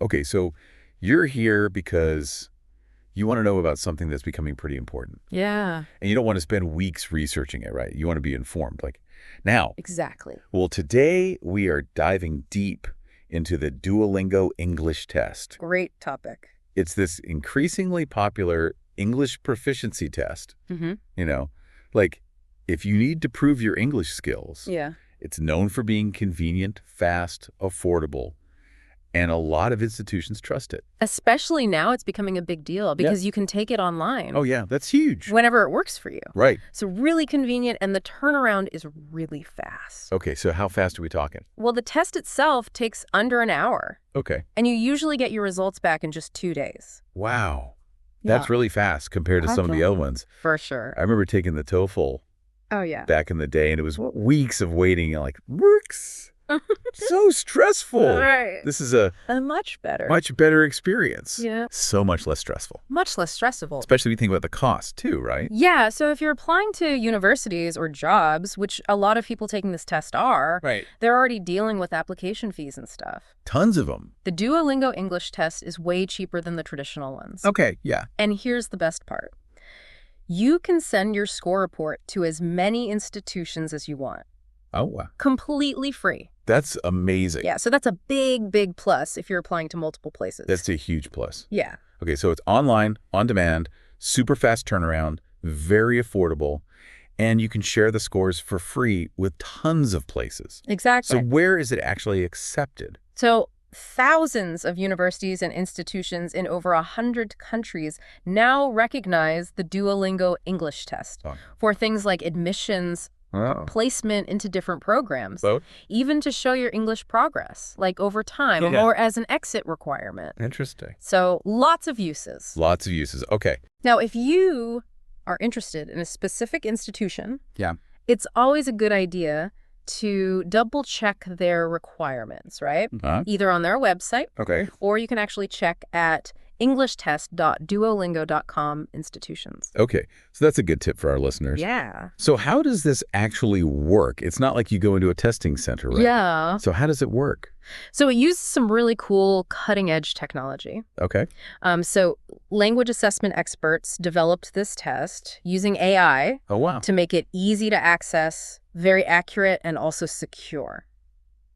Okay, so you're here because you want to know about something that's becoming pretty important. Yeah. And you don't want to spend weeks researching it, right? You want to be informed. Now, Exactly. well, today we are diving deep into the Duolingo English test. Great topic. It's this increasingly popular English proficiency test. Mm-hmm. If you need to prove your English skills, Yeah. it's known for being convenient, fast, affordable, and a lot of institutions trust it. Especially now, it's becoming a big deal because you can take it online. Oh, yeah, that's huge. Whenever it works for you. Right. So really convenient, and the turnaround is really fast. Okay, so how fast are we talking? Well, the test itself takes under an hour, Okay. and you usually get your results back in just 2 days. Wow. That's really fast compared to some of the other ones. For sure. I remember taking the TOEFL Oh, yeah. back in the day, and it was weeks of waiting. Works. So stressful. Right. This is a much better. much better experience. Yeah. So much less stressful. Much less stressful. Especially if you think about the cost, too, right? Yeah, so if you're applying to universities or jobs, which a lot of people taking this test are, Right. they're already dealing with application fees and stuff. Tons of them. The Duolingo English test is way cheaper than the traditional ones. Okay, yeah. And here's the best part. You can send your score report to as many institutions as you want. Oh, wow. Completely free. That's amazing. Yeah, so that's a big, big plus if you're applying to multiple places. That's a huge plus. Yeah. Okay, so it's online, on demand, super fast turnaround, very affordable, and you can share the scores for free with tons of places. Exactly. So where is it actually accepted? So thousands of universities and institutions in over 100 countries now recognize the Duolingo English test for things like admissions, placement into different programs, Both? even to show your English progress, like over time, or as an exit requirement. Interesting. So lots of uses. Lots of uses. Okay. Now, if you are interested in a specific institution, Yeah. it's always a good idea to double check their requirements, right? Either on their website, Okay. or you can actually check at englishtest.duolingo.com institutions. Okay. So that's a good tip for our listeners. Yeah. So how does this actually work? It's not like you go into a testing center, right? Yeah. So how does it work? So it uses some really cool cutting-edge technology. Okay. So language assessment experts developed this test using AI Oh, wow. to make it easy to access, very accurate, and also secure.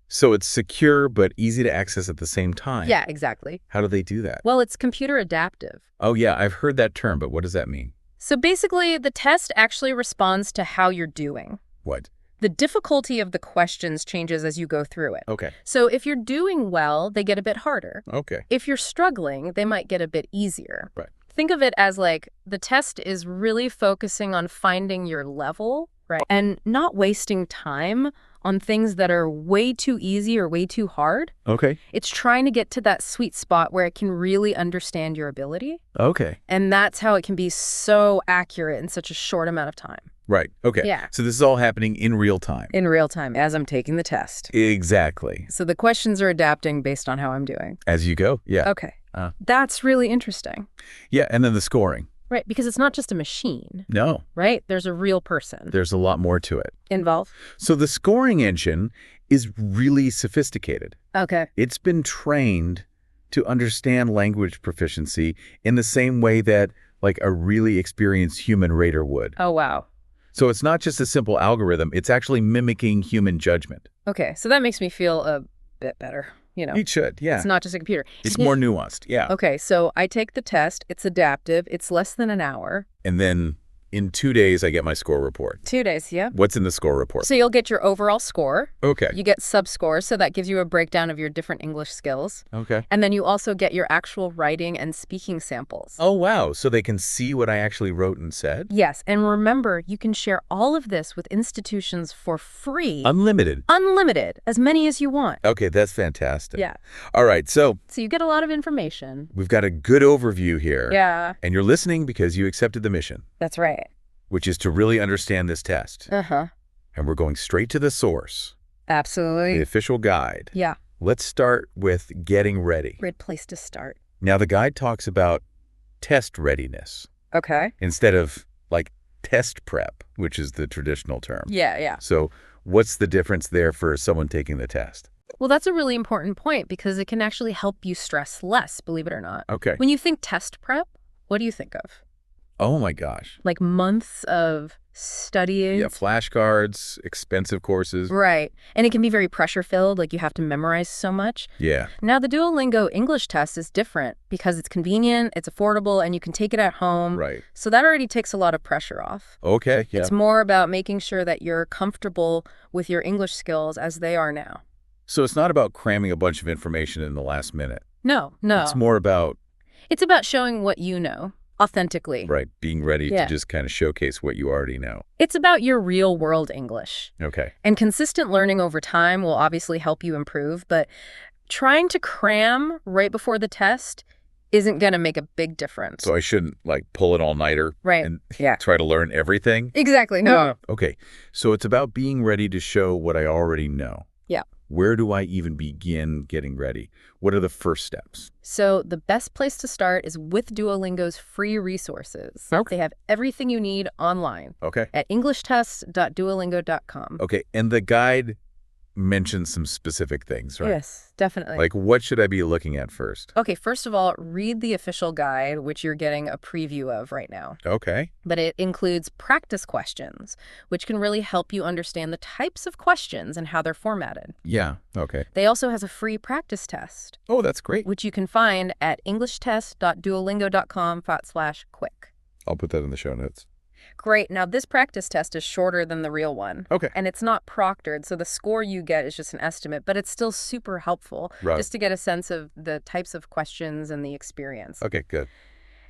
So it's secure but easy to access at the same time. Yeah, exactly. How do they do that? Well, it's computer adaptive. Oh, yeah, I've heard that term, but what does that mean? So basically, the test actually responds to how you're doing. What? The difficulty of the questions changes as you go through it. Okay. So if you're doing well, they get a bit harder. Okay. If you're struggling, they might get a bit easier. Right. Think of it as the test is really focusing on finding your level, right? And not wasting time on things that are way too easy or way too hard. Okay. It's trying to get to that sweet spot where it can really understand your ability. Okay. And that's how it can be so accurate in such a short amount of time. Right. Okay. Yeah. So this is all happening in real time. In real time, as I'm taking the test. Exactly. So the questions are adapting based on how I'm doing. As you go. Yeah. Okay. That's really interesting. Yeah. And then the scoring. Right, because it's not just a machine. No. Right? There's a real person There's a lot more to it. involved. So the scoring engine is really sophisticated. Okay. It's been trained to understand language proficiency in the same way that a really experienced human rater would. Oh, wow. So it's not just a simple algorithm. It's actually mimicking human judgment. Okay, so that makes me feel a bit better. It should, yeah. It's not just a computer. It's more nuanced, yeah. Okay, so I take the test. It's adaptive. It's less than an hour. And then in 2 days, I get my score report. 2 days, yeah. What's in the score report? So you'll get your overall score. Okay. You get sub-scores, so that gives you a breakdown of your different English skills. Okay. And then you also get your actual writing and speaking samples. Oh, wow. So they can see what I actually wrote and said? Yes, and remember, you can share all of this with institutions for free. Unlimited? Unlimited, as many as you want. Okay, that's fantastic. Yeah. All right, so you get a lot of information. we've got a good overview here. Yeah. And you're listening because you accepted the mission, That's right. which is to really understand this test. Uh-huh. And we're going straight to the source, Absolutely. the official guide. Yeah. Let's start with getting ready. Great place to start. Now, the guide talks about test readiness Okay. instead of test prep, which is the traditional term. Yeah. So what's the difference there for someone taking the test? Well, that's a really important point because it can actually help you stress less, believe it or not. Okay. When you think test prep, what do you think of? Oh, my gosh. Like months of studying? Yeah, flashcards, expensive courses. Right. And it can be very pressure-filled, like you have to memorize so much. Yeah. Now, the Duolingo English test is different because it's convenient, it's affordable, and you can take it at home. Right. So that already takes a lot of pressure off. Okay, yeah. It's more about making sure that you're comfortable with your English skills as they are now. So it's not about cramming a bunch of information in the last minute. No. It's more about... It's about showing what you know, authentically. Right, being ready to just kind of showcase what you already know. It's about your real-world English. Okay. And consistent learning over time will obviously help you improve, but trying to cram right before the test isn't going to make a big difference. So I shouldn't, like, pull an all-nighter and try to learn everything? Exactly, no. Okay, so it's about being ready to show what I already know. Yeah. Where do I even begin getting ready? What are the first steps? So the best place to start is with Duolingo's free resources. Okay. They have everything you need online at englishtest.duolingo.com. Okay, and the guide mentions some specific things, right? Yes, definitely. Like, what should I be looking at first? Okay, first of all, read the official guide, which you're getting a preview of right now. Okay. But it includes practice questions, which can really help you understand the types of questions and how they're formatted. Yeah, okay. They also has a free practice test. Oh, that's great. Which you can find at englishtest.duolingo.com/quick. I'll put that in the show notes. Great. Now, this practice test is shorter than the real one. Okay. And it's not proctored, so the score you get is just an estimate, but it's still super helpful just to get a sense of the types of questions and the experience. Okay, good.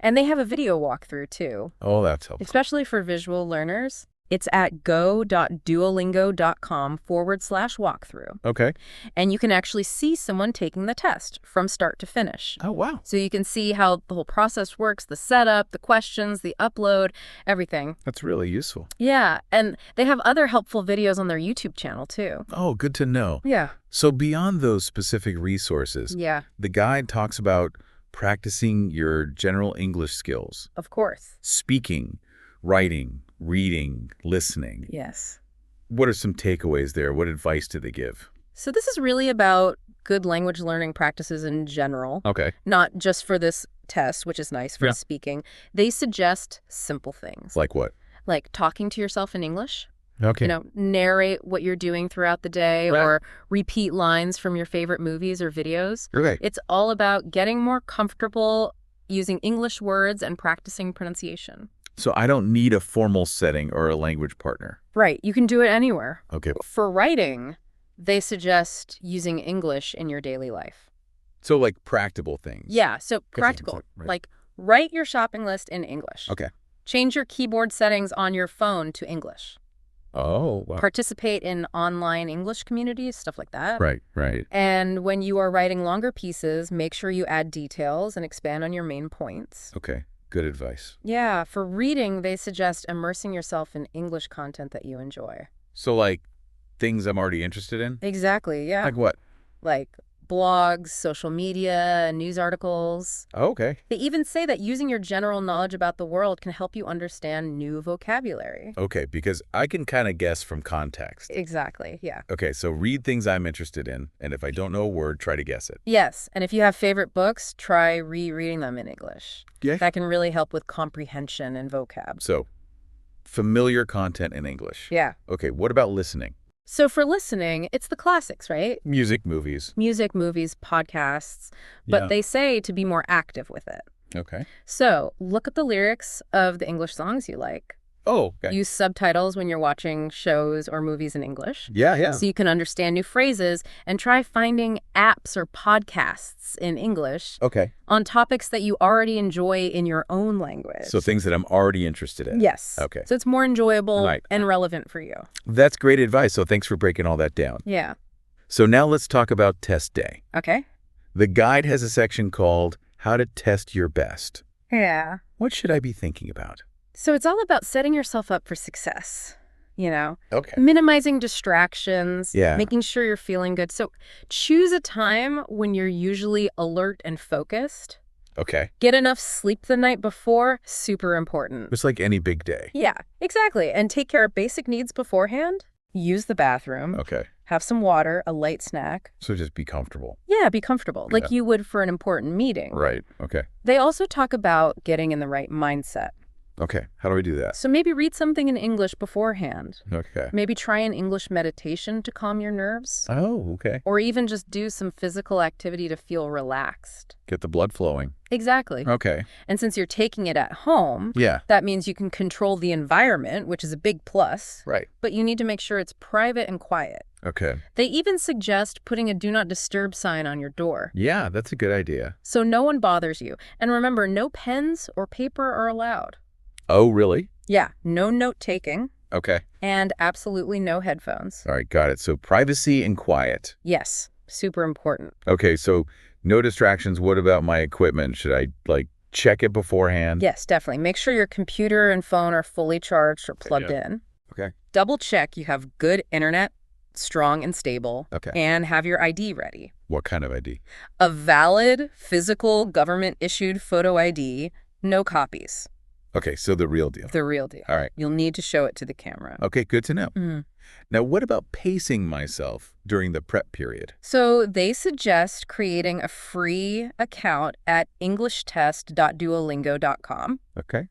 And they have a video walkthrough, too. Oh, that's helpful. Especially for visual learners. It's at go.duolingo.com/walkthrough. Okay. And you can actually see someone taking the test from start to finish. Oh, wow. So you can see how the whole process works, the setup, the questions, the upload, everything. That's really useful. Yeah, and they have other helpful videos on their YouTube channel, too. Oh, good to know. Yeah. So beyond those specific resources, the guide talks about practicing your general English skills. Of course. Speaking, writing, reading, listening. Yes. What are some takeaways there? What advice do they give? So this is really about good language learning practices in general. Okay. Not just for this test, which is nice for speaking. They suggest simple things. Like what? Like talking to yourself in English. Okay. You know, narrate what you're doing throughout the day or repeat lines from your favorite movies or videos. Okay. It's all about getting more comfortable using English words and practicing pronunciation. So I don't need a formal setting or a language partner. Right. You can do it anywhere. Okay. For writing, they suggest using English in your daily life. So like practical things. Yeah. So practical. Like write your shopping list in English. Okay. Change your keyboard settings on your phone to English. Oh, wow. Participate in online English communities, stuff like that. Right. And when you are writing longer pieces, make sure you add details and expand on your main points. Okay. Good advice. Yeah, for reading, they suggest immersing yourself in English content that you enjoy. So, like, things I'm already interested in? Exactly, yeah. Like what? Like blogs, social media, news articles. Oh, okay. They even say that using your general knowledge about the world can help you understand new vocabulary. Okay, because I can kind of guess from context. Exactly, yeah. Okay, so read things I'm interested in, and if I don't know a word, try to guess it. Yes, and if you have favorite books, try rereading them in English. Yeah. That can really help with comprehension and vocab. So, familiar content in English. Yeah. Okay, what about listening? So for listening, it's the classics, right? Music, movies. Music, movies, podcasts. But they say to be more active with it. Okay. So look at the lyrics of the English songs you like. Oh, okay. Use subtitles when you're watching shows or movies in English. Yeah. So you can understand new phrases, and try finding apps or podcasts in English on topics that you already enjoy in your own language. So things that I'm already interested in. Yes. Okay. So it's more enjoyable and relevant for you. That's great advice. So thanks for breaking all that down. Yeah. So now let's talk about test day. Okay. The guide has a section called How to Test Your Best. Yeah. What should I be thinking about? So it's all about setting yourself up for success, you know? Okay. Minimizing distractions, Yeah. making sure you're feeling good. So choose a time when you're usually alert and focused. Okay. Get enough sleep the night before, super important. It's like any big day. Yeah, exactly. And take care of basic needs beforehand. Use the bathroom. Okay. Have some water, a light snack. So just be comfortable. Yeah, be comfortable, like you would for an important meeting. Right. Okay. They also talk about getting in the right mindset. Okay. How do we do that? So maybe read something in English beforehand. Okay. Maybe try an English meditation to calm your nerves. Oh, okay. Or even just do some physical activity to feel relaxed. Get the blood flowing. Exactly. Okay. And since you're taking it at home, that means you can control the environment, which is a big plus. Right. But you need to make sure it's private and quiet. Okay. They even suggest putting a do not disturb sign on your door. Yeah, that's a good idea. So no one bothers you. And remember, no pens or paper are allowed. Oh, really? Yeah, no note-taking. Okay. And absolutely no headphones. All right, got it. So privacy and quiet. Yes, super important. Okay, so no distractions. What about my equipment? Should I, check it beforehand? Yes, definitely. Make sure your computer and phone are fully charged or plugged in. Okay. Double check you have good internet, strong and stable, and have your ID ready. What kind of ID? A valid, physical, government-issued photo ID, no copies. Okay, so the real deal. The real deal. All right. You'll need to show it to the camera. Okay, good to know. Mm. Now, what about pacing myself during the prep period? So they suggest creating a free account at englishtest.duolingo.com. Okay.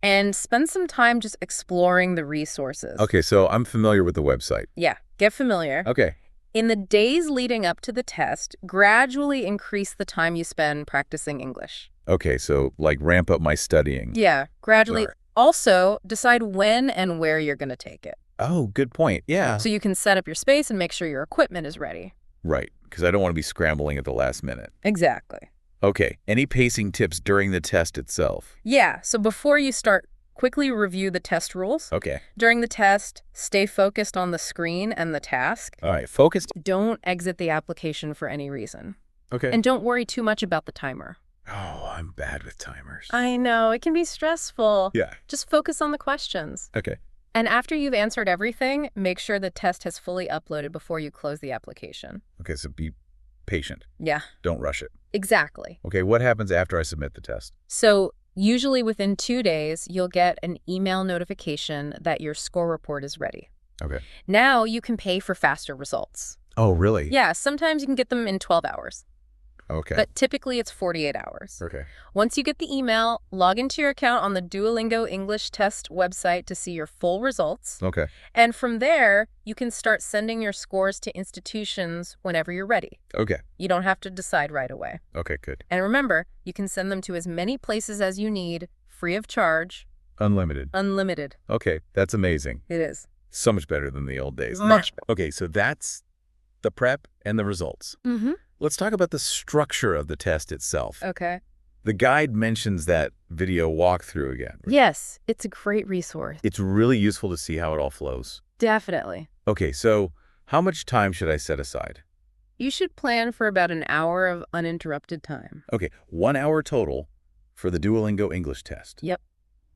And spend some time just exploring the resources. Okay, so I'm familiar with the website. Yeah, get familiar. Okay. In the days leading up to the test, gradually increase the time you spend practicing English. Okay, so ramp up my studying. Yeah, gradually. Sure. Also, decide when and where you're going to take it. Oh, good point. Yeah. So you can set up your space and make sure your equipment is ready. Right, because I don't want to be scrambling at the last minute. Exactly. Okay, any pacing tips during the test itself? Yeah, so before you start, quickly review the test rules. Okay. During the test, stay focused on the screen and the task. All right, focused. Don't exit the application for any reason. Okay. And don't worry too much about the timer. Oh, I'm bad with timers. I know, it can be stressful. Yeah. Just focus on the questions. Okay. And after you've answered everything, make sure the test has fully uploaded before you close the application. Okay, so be patient. Yeah. Don't rush it. Exactly. Okay, what happens after I submit the test? So usually within 2 days, you'll get an email notification that your score report is ready. Okay. Now you can pay for faster results. Oh, really? Yeah, sometimes you can get them in 12 hours. Okay. But typically it's 48 hours. Okay. Once you get the email, log into your account on the Duolingo English Test website to see your full results. Okay. And from there, you can start sending your scores to institutions whenever you're ready. Okay. You don't have to decide right away. Okay, good. And remember, you can send them to as many places as you need, free of charge. Unlimited. Unlimited. Okay, that's amazing. It is. So much better than the old days. Much better. Okay, so that's the prep and the results. Mm-hmm. Let's talk about the structure of the test itself. Okay. The guide mentions that video walkthrough again. Yes, it's a great resource. It's really useful to see how it all flows. Definitely. Okay, so how much time should I set aside? You should plan for about an hour of uninterrupted time. Okay, 1 hour total for the Duolingo English test. Yep.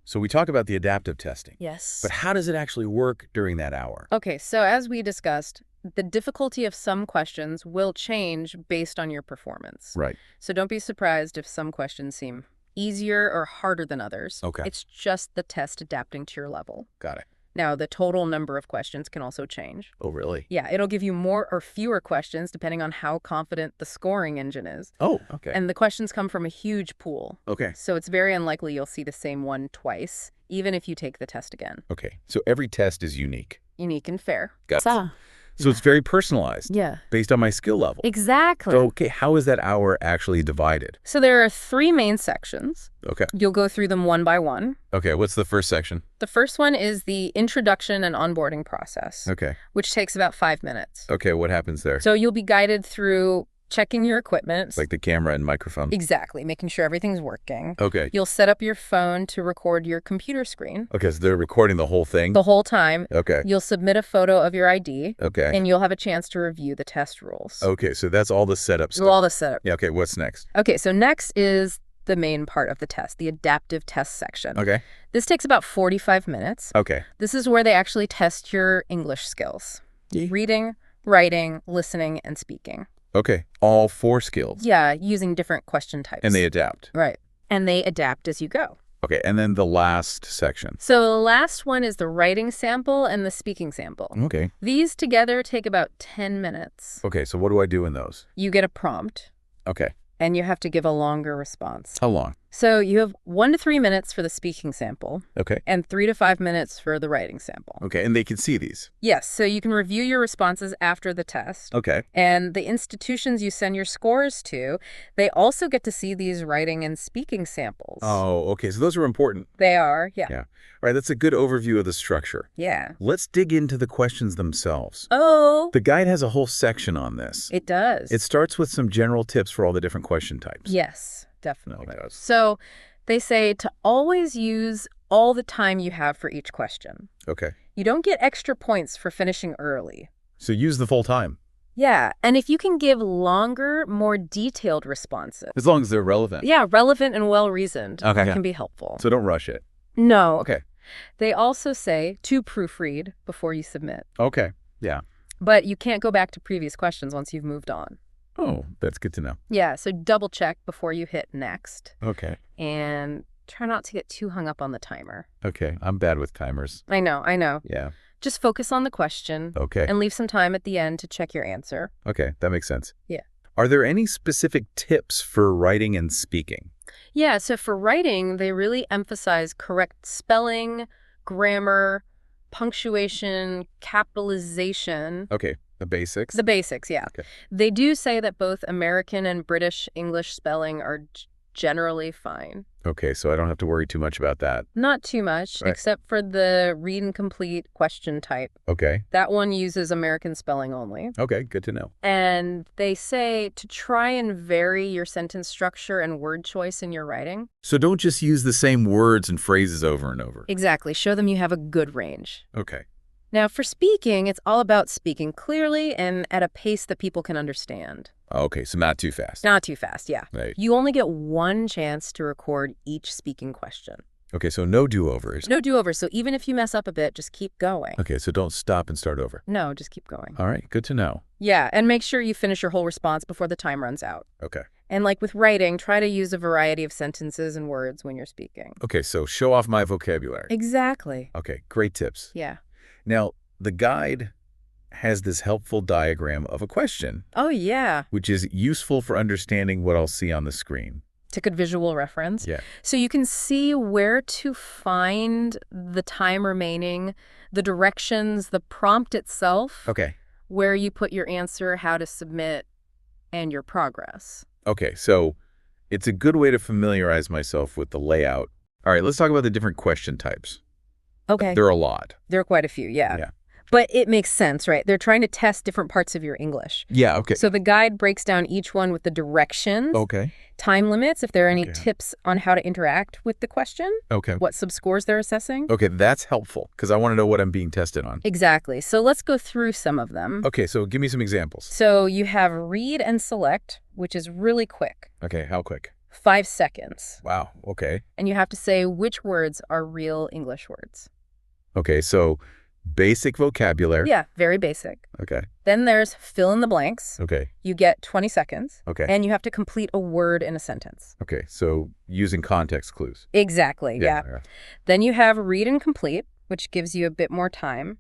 So we talk about the adaptive testing. Yes. But how does it actually work during that hour? Okay, so as we discussed, the difficulty of some questions will change based on your performance. Right. So don't be surprised if some questions seem easier or harder than others. Okay. It's just the test adapting to your level. Got it. Now, the total number of questions can also change. Oh, really? Yeah, it'll give you more or fewer questions depending on how confident the scoring engine is. Oh, okay. And the questions come from a huge pool. Okay. So it's very unlikely you'll see the same one twice, even if you take the test again. Okay. So every test is unique. Unique and fair. Got it. So it's very personalized. Yeah. Based on my skill level. Exactly. So, okay, how is that hour actually divided? So there are 3 main sections. Okay. You'll go through them one by one. Okay, what's the first section? The first one is the introduction and onboarding process, Okay. which takes about 5 minutes. Okay, what happens there? So you'll be guided through checking your equipment. Like the camera and microphone? Exactly, making sure everything's working. Okay. You'll set up your phone to record your computer screen Okay, so they're recording the whole thing? the whole time. Okay. You'll submit a photo of your ID, Okay. and you'll have a chance to review the test rules. Okay, so that's all the setup stuff. So all the setup. Yeah, okay, what's next? Okay, so next is the main part of the test, the adaptive test section. Okay. This takes about 45 minutes. Okay. This is where they actually test your English skills. Reading, writing, listening, and speaking. Okay, all 4 skills. Yeah, using different question types. And they adapt. Right. And they adapt as you go. Okay, and then the last section. So the last one is the writing sample and the speaking sample. Okay. These together take about 10 minutes. Okay, so what do I do in those? You get a prompt, Okay. and you have to give a longer response. How long? So you have 1 to 3 minutes for the speaking sample Okay. and 3 to 5 minutes for the writing sample. Okay, and they can see these. Yes, so you can review your responses after the test. Okay. And the institutions you send your scores to, they also get to see these writing and speaking samples. Oh, okay, so those are important. They are, yeah. Yeah. All right, that's a good overview of the structure. Yeah. Let's dig into the questions themselves. Oh. The guide has a whole section on this. It does. It starts with some general tips for all the different question types. Yes, definitely. It does. So they say to always use all the time you have for each question. Okay. You don't get extra points for finishing early. So use the full time. Yeah, and if you can give longer, more detailed responses. As long as they're relevant. Yeah, relevant and well-reasoned. Okay. Can be helpful. So don't rush it. No. Okay. They also say to proofread before you submit. Okay. Yeah. But you can't go back to previous questions once you've moved on. Oh, that's good to know. Yeah, so double check before you hit next. Okay. And try not to get too hung up on the timer. Okay. I'm bad with timers. I know. Yeah. Just focus on the question. Okay. And leave some time at the end to check your answer. Okay. That makes sense. Yeah. Are there any specific tips for writing and speaking? Yeah, so for writing, they really emphasize correct spelling, grammar, punctuation, capitalization. Okay. The basics? The basics, yeah. Okay. They do say that both American and British English spelling are generally fine. Okay, so I don't have to worry too much about that. Not too much, Right. except for the read and complete question type. Okay. That one uses American spelling only. Okay, good to know. And they say to try and vary your sentence structure and word choice in your writing. So don't just use the same words and phrases over and over. Exactly. Show them you have a good range. Okay. Now, for speaking, it's all about speaking clearly and at a pace that people can understand. Okay, so not too fast. Not too fast, yeah. Right. You only get one chance to record each speaking question. Okay, so no do-overs. No do-overs, so even if you mess up a bit, just keep going. Okay, so don't stop and start over. No, just keep going. All right, good to know. Yeah, and make sure you finish your whole response before the time runs out. Okay. And like with writing, try to use a variety of sentences and words when you're speaking. Okay, so show off my vocabulary. Exactly. Okay, great tips. Yeah. Now, the guide has this helpful diagram of a question, Oh, yeah. which is useful for understanding what I'll see on the screen. It's a good visual reference. Yeah. So you can see where to find the time remaining, the directions, the prompt itself, Okay. where you put your answer, how to submit, and your progress. Okay, so it's a good way to familiarize myself with the layout. All right, let's talk about the different question types. Okay. There are a lot. There are quite a few, yeah. Yeah. But it makes sense, right? They're trying to test different parts of your English. Yeah, okay. So the guide breaks down each one with the directions, Okay. time limits, if there are any Okay. tips on how to interact with the question, Okay. what subscores they're assessing. Okay, that's helpful because I want to know what I'm being tested on. Exactly. So let's go through some of them. Okay, so give me some examples. So you have read and select, which is really quick, Okay, how quick? 5 seconds. Wow, okay. And you have to say which words are real English words. Okay, so basic vocabulary. Yeah, very basic. Okay, Then there's fill in the blanks. okay, You get 20 seconds. okay. And you have to complete a word in a sentence. Okay, so using context clues. Exactly, yeah. Yeah. Then you have read and complete, which gives you a bit more time,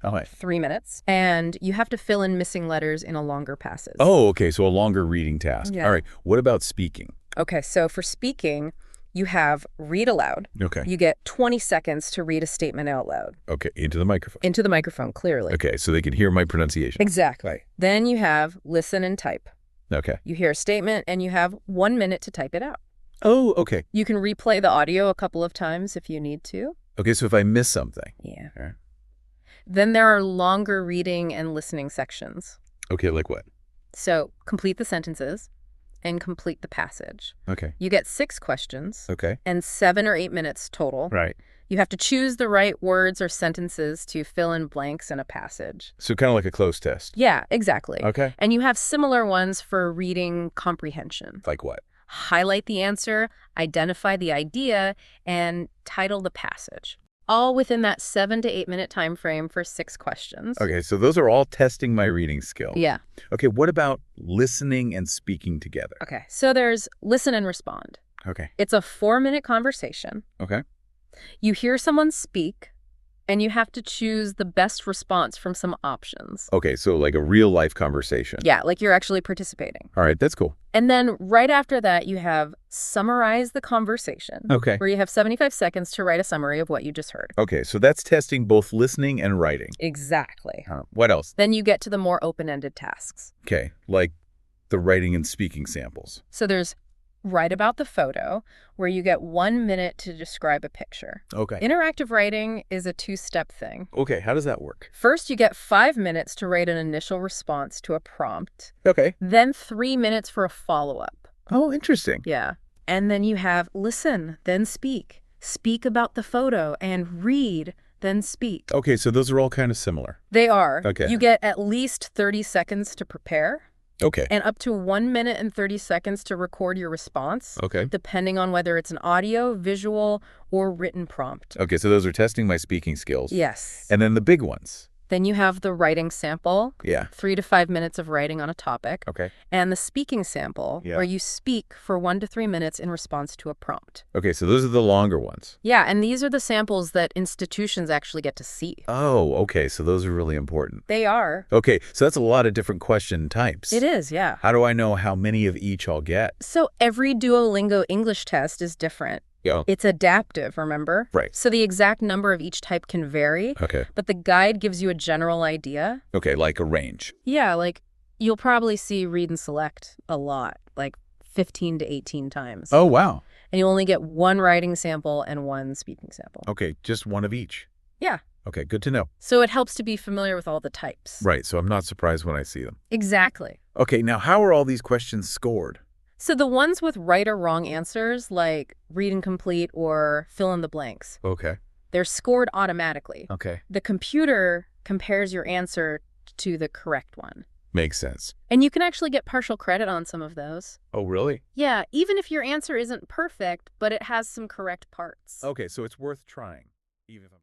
All right. 3 minutes. And you have to fill in missing letters in a longer passage. Oh, okay, so a longer reading task. Yeah. All right, what about speaking? Okay, so for speaking, you have read aloud. Okay, You get 20 seconds to read a statement out loud. okay, into the microphone. Into the microphone, clearly. Okay, so they can hear my pronunciation. Exactly. Then you have listen and type. Okay. You hear a statement and you have 1 minute to type it out. Oh, okay. You can replay the audio a couple of times if you need to. Okay, so if I miss something. Yeah. All right. Then there are longer reading and listening sections. Okay, like what? So complete the sentences and complete the passage. Okay. You get 6 questions Okay. and 7 or 8 minutes total. Right. You have to choose the right words or sentences to fill in blanks in a passage. So kind of like a close test. Yeah, exactly. Okay. And you have similar ones for reading comprehension. Like what? Highlight the answer, identify the idea, and title the passage. All within that 7 to 8 minute time frame for 6 questions. Okay, so those are all testing my reading skill. Yeah. Okay, what about listening and speaking together? Okay. So there's listen and respond. Okay. It's a 4-minute conversation. Okay. You hear someone speak, and you have to choose the best response from some options. Okay, so like a real-life conversation. Yeah, like you're actually participating. All right, that's cool. And then right after that, you have summarize the conversation. Okay. Where you have 75 seconds to write a summary of what you just heard. Okay, so that's testing both listening and writing. Exactly. What else? Then you get to the more open-ended tasks. Okay, like the writing and speaking samples. So there's write about the photo, where you get 1 minute to describe a picture. Okay. Interactive writing is a 2-step thing. Okay, how does that work? First, you get 5 minutes to write an initial response to a prompt. Okay. Then 3 minutes for a follow-up. Oh, interesting. Yeah. And then you have listen, then speak. Speak about the photo, and read, then speak. Okay, so those are all kind of similar. They are. Okay. You get at least 30 seconds to prepare. Okay. And up to 1 minute and 30 seconds to record your response. Okay. Depending on whether it's an audio, visual, or written prompt. Okay, so those are testing my speaking skills. Yes. And then the big ones. Then you have the writing sample. Yeah. 3 to 5 minutes of writing on a topic. Okay. And the speaking sample, Yeah. where you speak for 1 to 3 minutes in response to a prompt. Okay, so those are the longer ones. Yeah, and these are the samples that institutions actually get to see. Oh, okay, so those are really important. They are. Okay, so that's a lot of different question types. It is, yeah. How do I know how many of each I'll get? So every Duolingo English test is different. Yeah. It's adaptive, remember? Right. So the exact number of each type can vary, Okay. but the guide gives you a general idea. Okay, like a range. Yeah, like you'll probably see read and select a lot, like 15 to 18 times. Oh, wow. And you only get 1 writing sample and 1 speaking sample. Okay, just one of each. Yeah. Okay, good to know. So it helps to be familiar with all the types. Right, so I'm not surprised when I see them. Exactly. Okay, now how are all these questions scored? So the ones with right or wrong answers, like read incomplete or fill in the blanks, Okay. they're scored automatically. Okay. The computer compares your answer to the correct one. Makes sense. And you can actually get partial credit on some of those. Oh, really? Yeah, even if your answer isn't perfect, but it has some correct parts. Okay, so it's worth trying, even if I'm